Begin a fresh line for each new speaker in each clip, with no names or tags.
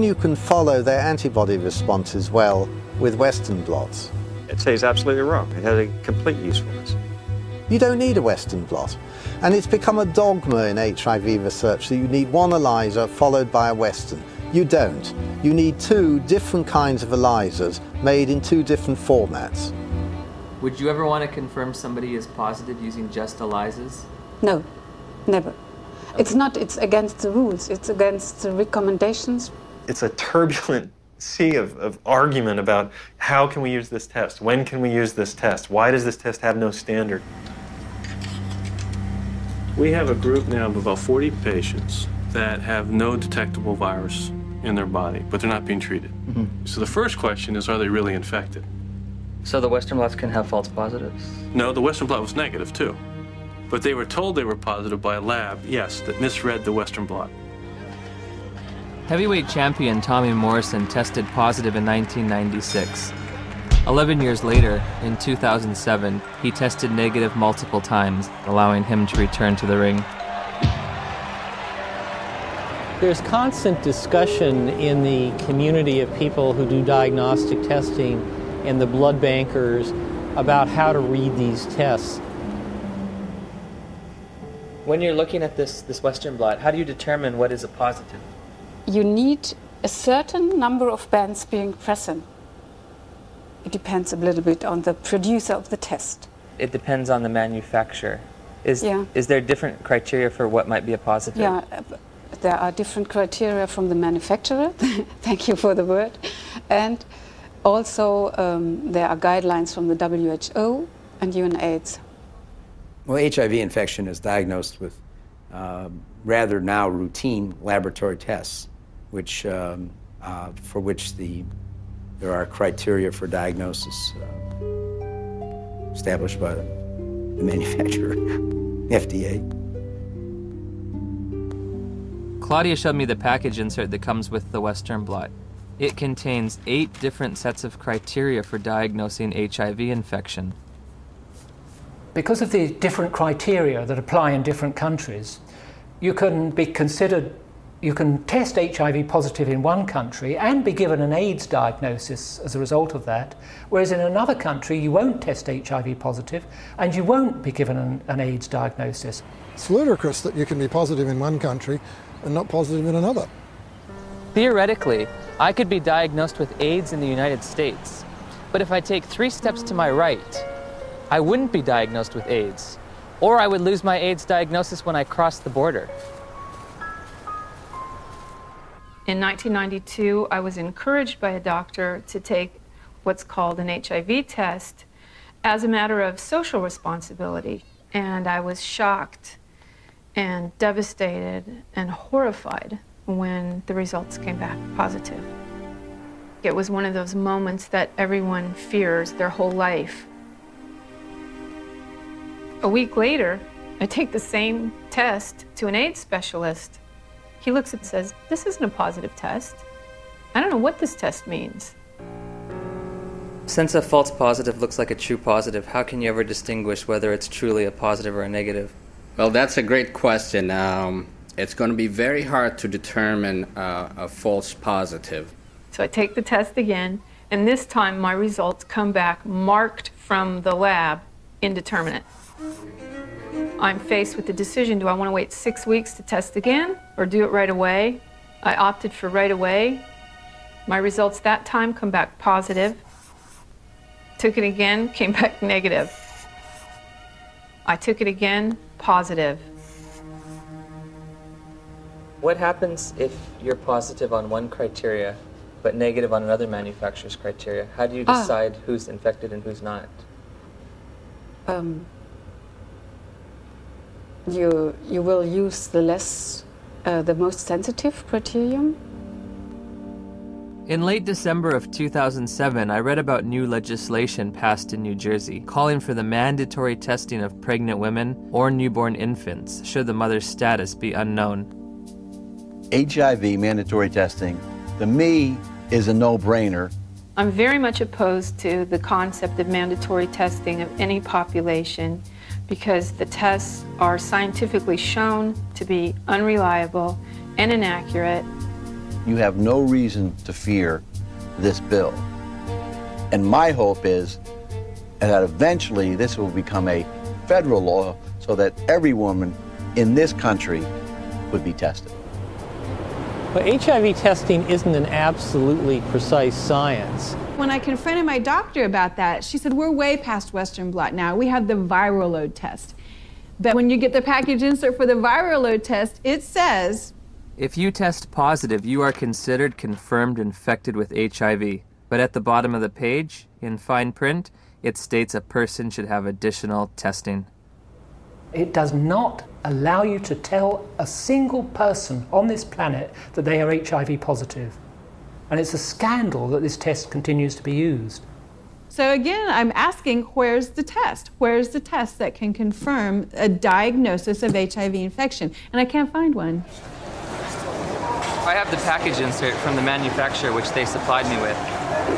You can follow their antibody response as well with Western blots.
I'd say he's absolutely wrong. It has a complete usefulness.
You don't need a Western blot. And it's become a dogma in HIV research that you need one ELISA followed by a Western. You don't. You need two different kinds of ELISAs made in two different formats.
Would you ever want to confirm somebody is positive using just ELISAs?
No, never. It's against the rules. It's against the recommendations.
It's a turbulent sea of argument about how can we use this test? When can we use this test? Why does this test have no standard?
We have a group now of about 40 patients that have no detectable virus in their body, but they're not being treated. So the first question is, are they really infected?
So the Western blots can have false positives?
No, the Western blot was negative too. But they were told they were positive by a lab, yes, that misread the Western blot.
Heavyweight champion Tommy Morrison tested positive in 1996. 11 years later, in 2007, he tested negative multiple times, allowing him to return to the ring.
There's constant discussion in the community of people who do diagnostic testing and the blood bankers about how to read these tests.
When you're looking at this Western blot, how do you determine what is a positive?
You need a certain number of bands being present. It depends a little bit on the producer of the test.
It depends on the manufacturer. Is there different criteria for what might be a positive?
Yeah, there are different criteria from the manufacturer. Thank you for the word. And also there are guidelines from the WHO and UNAIDS.
Well, HIV infection is diagnosed with rather now routine laboratory tests, which, for which there are criteria for diagnosis established by the manufacturer, FDA.
Claudia showed me the package insert that comes with the Western blot. It contains 8 different sets of criteria for diagnosing HIV infection.
Because of the different criteria that apply in different countries, you can test HIV positive in one country and be given an AIDS diagnosis as a result of that, whereas in another country you won't test HIV positive and you won't be given an AIDS diagnosis.
It's ludicrous that you can be positive in one country and not positive in another.
Theoretically, I could be diagnosed with AIDS in the United States, but if I take 3 steps to my right, I wouldn't be diagnosed with AIDS, or I would lose my AIDS diagnosis when I crossed the border.
In 1992, I was encouraged by a doctor to take what's called an HIV test as a matter of social responsibility. And I was shocked and devastated and horrified when the results came back positive. It was one of those moments that everyone fears their whole life. A week later, I take the same test to an AIDS specialist. He looks and says, "This isn't a positive test. I don't know what this test means."
Since a false positive looks like a true positive, how can you ever distinguish whether it's truly a positive or a negative?
Well, that's a great question. It's going to be very hard to determine a false positive.
So I take the test again, and this time my results come back marked from the lab, indeterminate. I'm faced with the decision, do I want to wait 6 weeks to test again or do it right away? I opted for right away. My results that time come back positive. Took it again, came back negative. I took it again, positive.
What happens if you're positive on one criteria but negative on another manufacturer's criteria? How do you decide who's infected and who's not?
You will use the most sensitive criterion.
In late December of 2007, I read about new legislation passed in New Jersey calling for the mandatory testing of pregnant women or newborn infants should the mother's status be unknown.
HIV mandatory testing, to me, is a no-brainer.
I'm very much opposed to the concept of mandatory testing of any population because the tests are scientifically shown to be unreliable and inaccurate,
you have no reason to fear this bill. And my hope is that eventually this will become a federal law so that every woman in this country would be tested.
But HIV testing isn't an absolutely precise science.
When I confronted my doctor about that, she said, we're way past Western blot now. We have the viral load test. But when you get the package insert for the viral load test, it says,
if you test positive, you are considered confirmed infected with HIV. But at the bottom of the page, in fine print, it states a person should have additional testing.
It does not allow you to tell a single person on this planet that they are HIV positive. And it's a scandal that this test continues to be used.
So again, I'm asking, where's the test? Where's the test that can confirm a diagnosis of HIV infection? And I can't find one.
I have the package insert from the manufacturer which they supplied me with.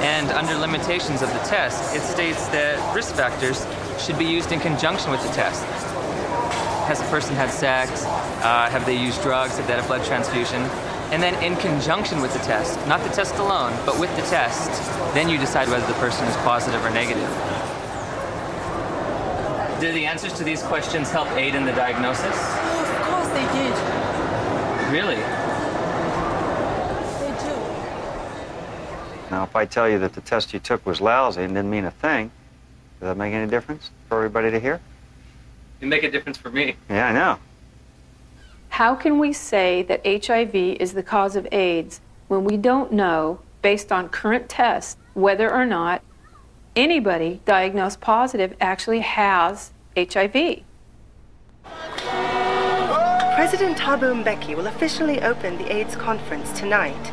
And under limitations of the test, it states that risk factors should be used in conjunction with the test. Has a person had sex? Have they used drugs? Have they had a blood transfusion? And then in conjunction with the test, not the test alone, but with the test, then you decide whether the person is positive or negative. Do the answers to these questions help aid in the diagnosis?
Oh, of course they did.
Really?
They do.
Now, if I tell you that the test you took was lousy and didn't mean a thing, does that make any difference for everybody to hear?
You make a difference for me.
Yeah, I know.
How can we say that HIV is the cause of AIDS when we don't know, based on current tests, whether or not anybody diagnosed positive actually has HIV?
President Thabo Mbeki will officially open the AIDS conference tonight.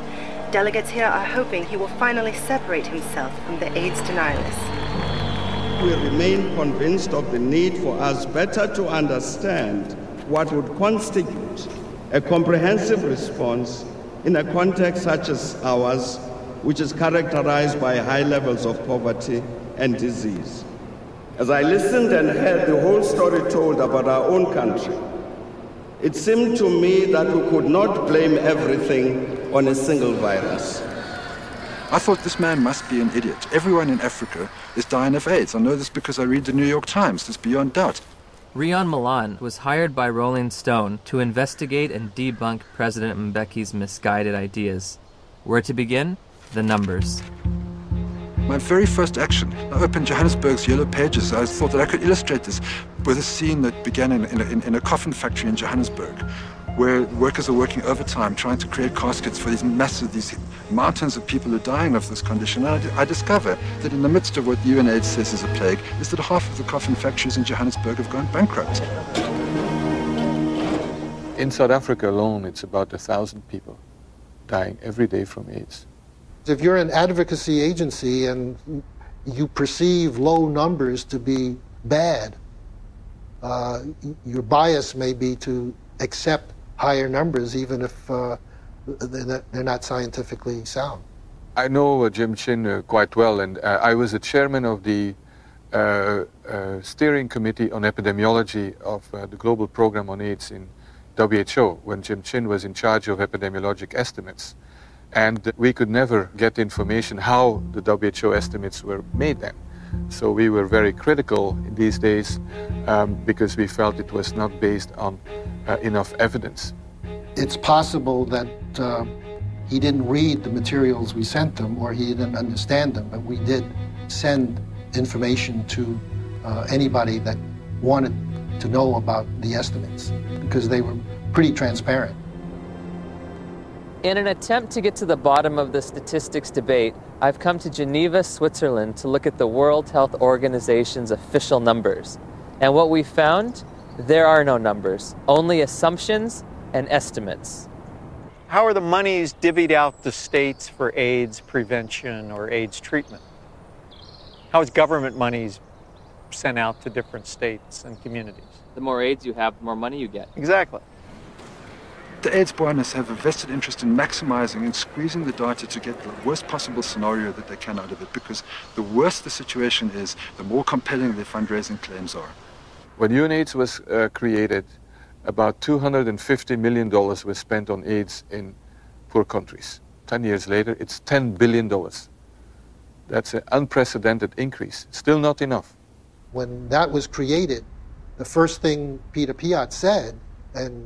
Delegates here are hoping he will finally separate himself from the AIDS denialists.
We remain convinced of the need for us better to understand what would constitute a comprehensive response in a context such as ours, which is characterized by high levels of poverty and disease. As I listened and heard the whole story told about our own country, it seemed to me that we could not blame everything on a single virus.
I thought this man must be an idiot. Everyone in Africa is dying of AIDS. I know this because I read the New York Times. It's beyond doubt.
Rion Milan was hired by Rolling Stone to investigate and debunk President Mbeki's misguided ideas. Where to begin? The numbers.
My very first action, I opened Johannesburg's Yellow Pages. I thought that I could illustrate this with a scene that began in a coffin factory in Johannesburg, where workers are working overtime trying to create caskets for these mountains of people who are dying of this condition. And I discover that in the midst of what UNAIDS says is a plague, is that half of the coffin factories in Johannesburg have gone bankrupt.
In South Africa alone, it's about 1,000 people dying every day from AIDS.
If you're an advocacy agency and you perceive low numbers to be bad, your bias may be to accept higher numbers even if they're not scientifically sound.
I know Jim Chin quite well, and I was the chairman of the steering committee on epidemiology of the global program on AIDS in WHO when Jim Chin was in charge of epidemiologic estimates. And we could never get information how the WHO estimates were made then. So we were very critical in these days because we felt it was not based on enough evidence.
It's possible that he didn't read the materials we sent him or he didn't understand them, but we did send information to anybody that wanted to know about the estimates because they were pretty transparent.
In an attempt to get to the bottom of the statistics debate, I've come to Geneva, Switzerland to look at the World Health Organization's official numbers. And what we found, there are no numbers, only assumptions and estimates.
How are the monies divvied out to states for AIDS prevention or AIDS treatment? How is government monies sent out to different states and communities?
The more AIDS you have, the more money you get.
Exactly.
The AIDS buyers have a vested interest in maximizing and squeezing the data to get the worst possible scenario that they can out of it, because the worse the situation is, the more compelling their fundraising claims are.
When UNAIDS was created, about $250 million was spent on AIDS in poor countries. 10 years later, it's $10 billion. That's an unprecedented increase. Still not enough.
When that was created, the first thing Peter Piot said, and